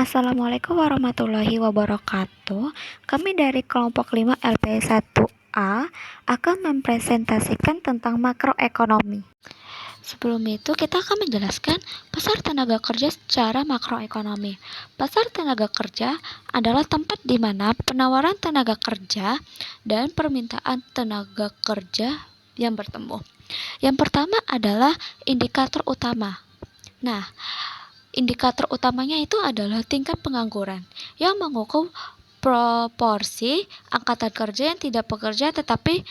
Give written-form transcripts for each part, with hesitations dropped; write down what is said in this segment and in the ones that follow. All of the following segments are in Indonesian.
Assalamualaikum warahmatullahi wabarakatuh. Kami dari kelompok 5 LP1A akan mempresentasikan tentang makroekonomi. Sebelum itu, kita akan menjelaskan pasar tenaga kerja secara makroekonomi. Pasar tenaga kerja adalah tempat di mana penawaran tenaga kerja dan permintaan tenaga kerja yang bertemu. Yang pertama adalah indikator utama. Nah, indikator utamanya itu adalah tingkat pengangguran yang mengukur proporsi angkatan kerja yang tidak bekerja tetapi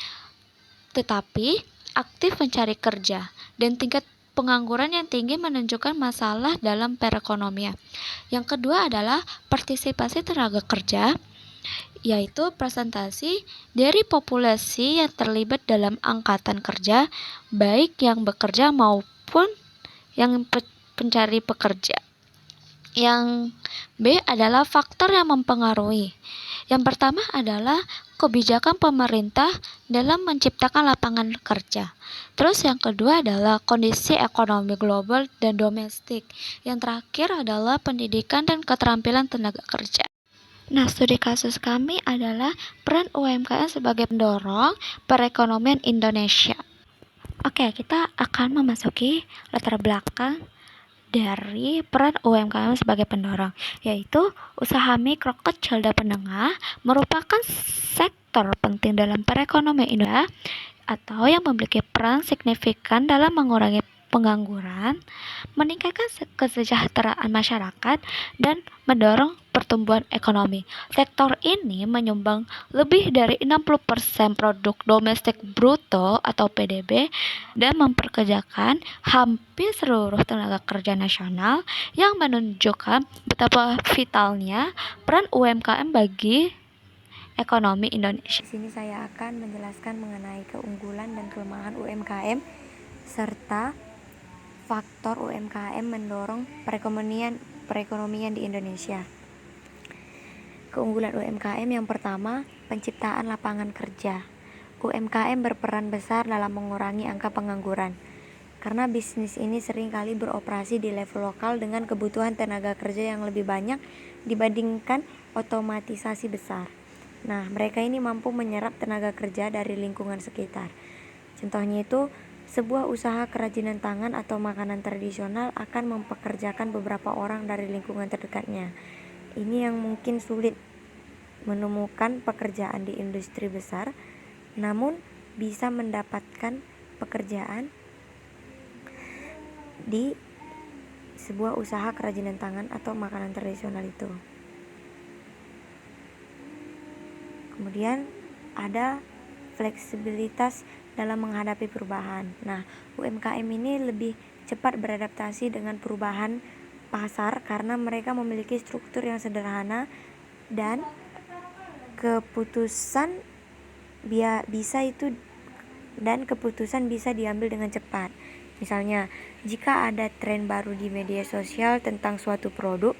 aktif mencari kerja, dan tingkat pengangguran yang tinggi menunjukkan masalah dalam perekonomian. Yang kedua adalah partisipasi tenaga kerja, yaitu presentasi dari populasi yang terlibat dalam angkatan kerja, baik yang bekerja maupun yang pencari pekerja. Yang B adalah faktor yang mempengaruhi. Yang pertama adalah kebijakan pemerintah dalam menciptakan lapangan kerja. Terus yang kedua adalah kondisi ekonomi global dan domestik. Yang terakhir adalah pendidikan dan keterampilan tenaga kerja. Nah, studi kasus kami adalah peran UMKM sebagai pendorong perekonomian Indonesia. Oke, kita akan memasuki latar belakang dari peran UMKM sebagai pendorong, yaitu usaha mikro, kecil, dan menengah merupakan sektor penting dalam perekonomian Indonesia atau yang memiliki peran signifikan dalam mengurangi pengangguran, meningkatkan kesejahteraan masyarakat, dan mendorong pertumbuhan ekonomi. Sektor ini menyumbang lebih dari 60% produk domestik bruto atau PDB dan memperkerjakan hampir seluruh tenaga kerja nasional, yang menunjukkan betapa vitalnya peran UMKM bagi ekonomi Indonesia. Di sini saya akan menjelaskan mengenai keunggulan dan kelemahan UMKM serta faktor UMKM mendorong perekonomian di Indonesia. Keunggulan UMKM yang pertama, penciptaan lapangan kerja. UMKM berperan besar dalam mengurangi angka pengangguran, karena bisnis ini seringkali beroperasi di level lokal dengan kebutuhan tenaga kerja yang lebih banyak dibandingkan otomatisasi besar. Nah, mereka ini mampu menyerap tenaga kerja dari lingkungan sekitar. Contohnya itu, sebuah usaha kerajinan tangan atau makanan tradisional akan mempekerjakan beberapa orang dari lingkungan terdekatnya. Ini yang mungkin sulit menemukan pekerjaan di industri besar, namun bisa mendapatkan pekerjaan di sebuah usaha kerajinan tangan atau makanan tradisional itu. Kemudian ada fleksibilitas dalam menghadapi perubahan. Nah, UMKM ini lebih cepat beradaptasi dengan perubahan pasar karena mereka memiliki struktur yang sederhana dan keputusan bisa diambil dengan cepat. Misalnya, jika ada tren baru di media sosial tentang suatu produk,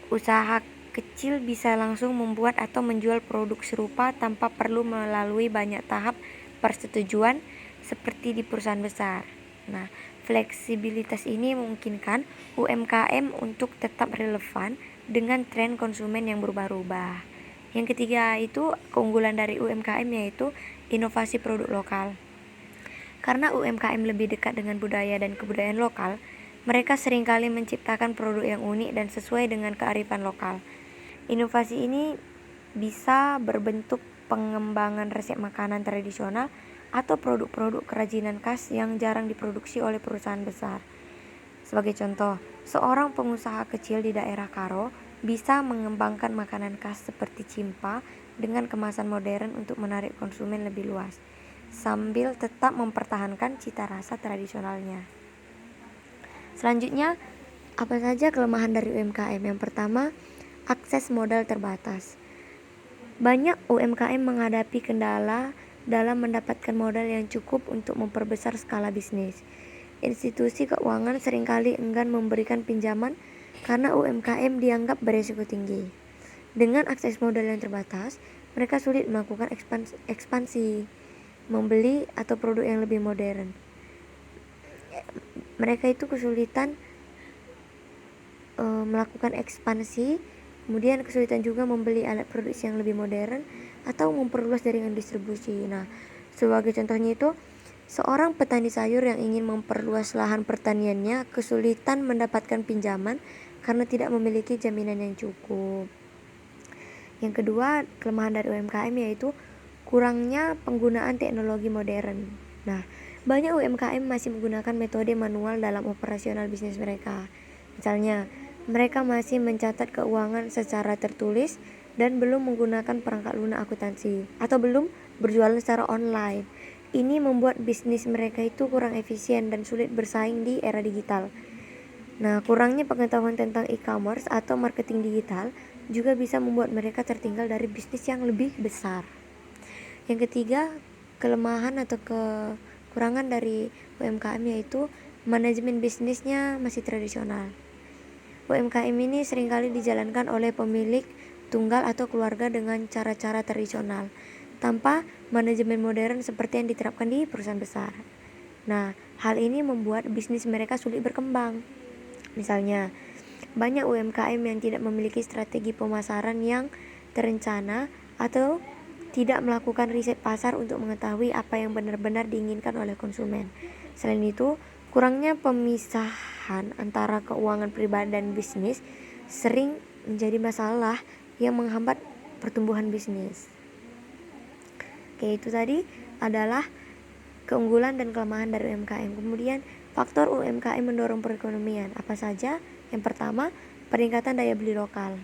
usaha kecil bisa langsung membuat atau menjual produk serupa tanpa perlu melalui banyak tahap persetujuan seperti di perusahaan besar. Nah, fleksibilitas ini memungkinkan UMKM untuk tetap relevan dengan tren konsumen yang berubah-ubah. Yang ketiga itu keunggulan dari UMKM, yaitu inovasi produk lokal. Karena UMKM lebih dekat dengan budaya dan kebudayaan lokal, mereka seringkali menciptakan produk yang unik dan sesuai dengan kearifan lokal. Inovasi ini bisa berbentuk pengembangan resep makanan tradisional atau produk-produk kerajinan khas yang jarang diproduksi oleh perusahaan besar. Sebagai contoh, seorang pengusaha kecil di daerah Karo bisa mengembangkan makanan khas seperti cimpa dengan kemasan modern untuk menarik konsumen lebih luas, sambil tetap mempertahankan cita rasa tradisionalnya. Selanjutnya, apa saja kelemahan dari UMKM? Yang pertama, akses modal terbatas. Banyak UMKM menghadapi kendala dalam mendapatkan modal yang cukup untuk memperbesar skala bisnis. Institusi keuangan seringkali enggan memberikan pinjaman karena UMKM dianggap berisiko tinggi. Dengan akses modal yang terbatas, mereka sulit melakukan ekspansi, membeli atau produk yang lebih modern. Mereka itu kesulitan melakukan ekspansi, kemudian kesulitan juga membeli alat produksi yang lebih modern atau memperluas jaringan distribusi. Nah, sebagai contohnya itu, seorang petani sayur yang ingin memperluas lahan pertaniannya kesulitan mendapatkan pinjaman karena tidak memiliki jaminan yang cukup. Yang kedua, kelemahan dari UMKM yaitu kurangnya penggunaan teknologi modern. Nah, banyak UMKM masih menggunakan metode manual dalam operasional bisnis mereka. Misalnya, mereka masih mencatat keuangan secara tertulis dan belum menggunakan perangkat lunak akuntansi atau belum berjualan secara online. Ini membuat bisnis mereka itu kurang efisien dan sulit bersaing di era digital. Nah, kurangnya pengetahuan tentang e-commerce atau marketing digital juga bisa membuat mereka tertinggal dari bisnis yang lebih besar. Yang ketiga, kelemahan atau kekurangan dari UMKM yaitu manajemen bisnisnya masih tradisional. UMKM ini seringkali dijalankan oleh pemilik tunggal atau keluarga dengan cara-cara tradisional, tanpa manajemen modern seperti yang diterapkan di perusahaan besar. Nah, hal ini membuat bisnis mereka sulit berkembang. Misalnya, banyak UMKM yang tidak memiliki strategi pemasaran yang terencana atau tidak melakukan riset pasar untuk mengetahui apa yang benar-benar diinginkan oleh konsumen. Selain itu, kurangnya pemisahan antara keuangan pribadi dan bisnis sering menjadi masalah yang menghambat pertumbuhan bisnis. Oke, itu tadi adalah keunggulan dan kelemahan dari UMKM. Kemudian, faktor UMKM mendorong perekonomian. Apa saja? Yang pertama, peningkatan daya beli lokal.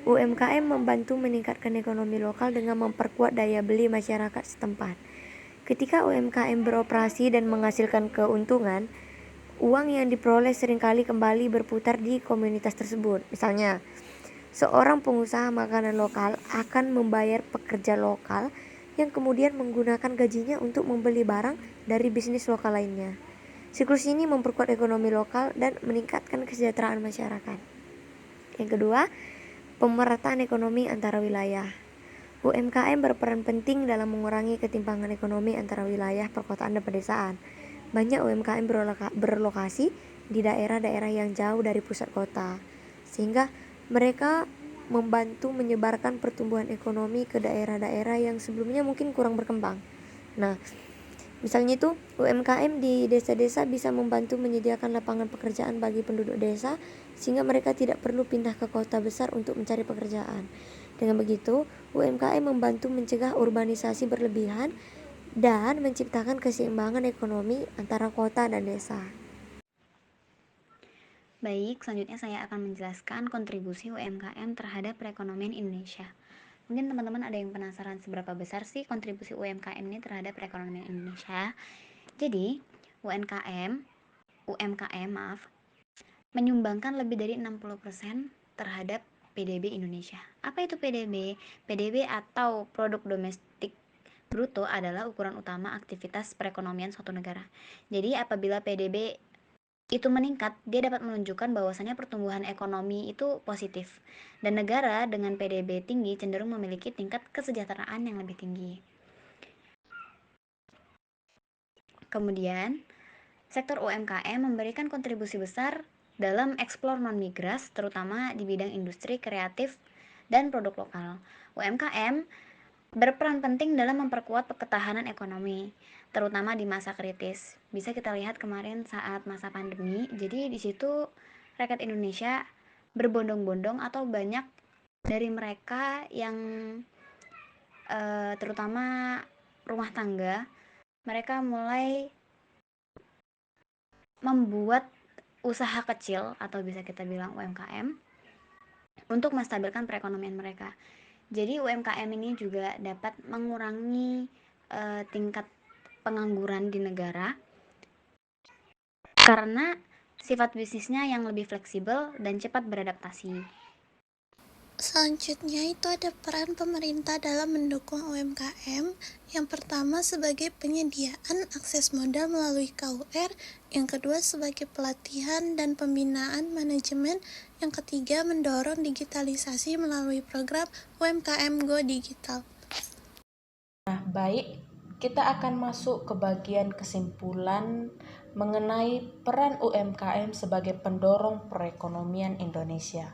UMKM membantu meningkatkan ekonomi lokal dengan memperkuat daya beli masyarakat setempat. Ketika UMKM beroperasi dan menghasilkan keuntungan, uang yang diperoleh seringkali kembali berputar di komunitas tersebut. Misalnya, seorang pengusaha makanan lokal akan membayar pekerja lokal yang kemudian menggunakan gajinya untuk membeli barang dari bisnis lokal lainnya. Siklus ini memperkuat ekonomi lokal dan meningkatkan kesejahteraan masyarakat. Yang kedua, pemerataan ekonomi antara wilayah. UMKM berperan penting dalam mengurangi ketimpangan ekonomi antara wilayah perkotaan dan pedesaan. Banyak UMKM berlokasi di daerah-daerah yang jauh dari pusat kota, sehingga mereka membantu menyebarkan pertumbuhan ekonomi ke daerah-daerah yang sebelumnya mungkin kurang berkembang. Nah, misalnya itu UMKM di desa-desa bisa membantu menyediakan lapangan pekerjaan bagi penduduk desa sehingga mereka tidak perlu pindah ke kota besar untuk mencari pekerjaan. Dengan begitu, UMKM membantu mencegah urbanisasi berlebihan dan menciptakan keseimbangan ekonomi antara kota dan desa. Baik, selanjutnya saya akan menjelaskan kontribusi UMKM terhadap perekonomian Indonesia. Mungkin teman-teman ada yang penasaran seberapa besar sih kontribusi UMKM ini terhadap perekonomian Indonesia. Jadi, UMKM menyumbangkan lebih dari 60% terhadap PDB Indonesia. Apa itu PDB? PDB atau produk domestik bruto adalah ukuran utama aktivitas perekonomian suatu negara. Jadi, apabila PDB itu meningkat, dia dapat menunjukkan bahwasannya pertumbuhan ekonomi itu positif. Dan negara dengan PDB tinggi cenderung memiliki tingkat kesejahteraan yang lebih tinggi. Kemudian, sektor UMKM memberikan kontribusi besar dalam eksplor non-migas, terutama di bidang industri kreatif dan produk lokal. UMKM berperan penting dalam memperkuat ketahanan ekonomi, terutama di masa kritis. Bisa kita lihat kemarin saat masa pandemi, jadi di situ rakyat Indonesia berbondong-bondong atau banyak dari mereka yang terutama rumah tangga, mereka mulai membuat usaha kecil atau bisa kita bilang UMKM untuk menstabilkan perekonomian mereka. Jadi UMKM ini juga dapat mengurangi tingkat pengangguran di negara karena sifat bisnisnya yang lebih fleksibel dan cepat beradaptasi. Selanjutnya itu ada peran pemerintah dalam mendukung UMKM. Yang pertama sebagai penyediaan akses modal melalui KUR, yang kedua sebagai pelatihan dan pembinaan manajemen, yang ketiga mendorong digitalisasi melalui program UMKM Go Digital. Nah, baik, kita akan masuk ke bagian kesimpulan mengenai peran UMKM sebagai pendorong perekonomian Indonesia.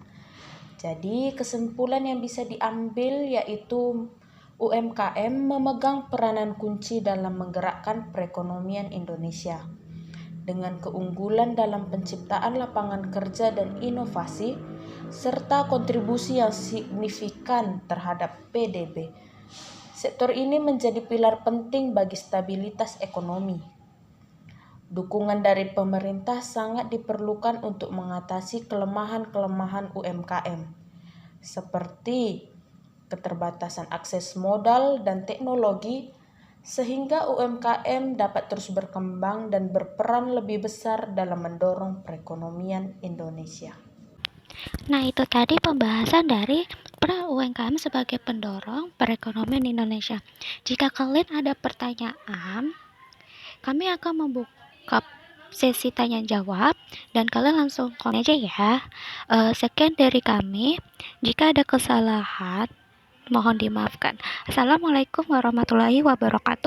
Jadi kesimpulan yang bisa diambil yaitu UMKM memegang peranan kunci dalam menggerakkan perekonomian Indonesia. Dengan keunggulan dalam penciptaan lapangan kerja dan inovasi, serta kontribusi yang signifikan terhadap PDB. Sektor ini menjadi pilar penting bagi stabilitas ekonomi. Dukungan dari pemerintah sangat diperlukan untuk mengatasi kelemahan-kelemahan UMKM, seperti keterbatasan akses modal dan teknologi, sehingga UMKM dapat terus berkembang dan berperan lebih besar dalam mendorong perekonomian Indonesia. Nah, itu tadi pembahasan dari peran UMKM sebagai pendorong perekonomian Indonesia. Jika kalian ada pertanyaan, kami akan membuka sesi tanya jawab dan kalian langsung komen aja ya. Sekian dari kami. Jika ada kesalahan, mohon dimaafkan. Assalamualaikum warahmatullahi wabarakatuh.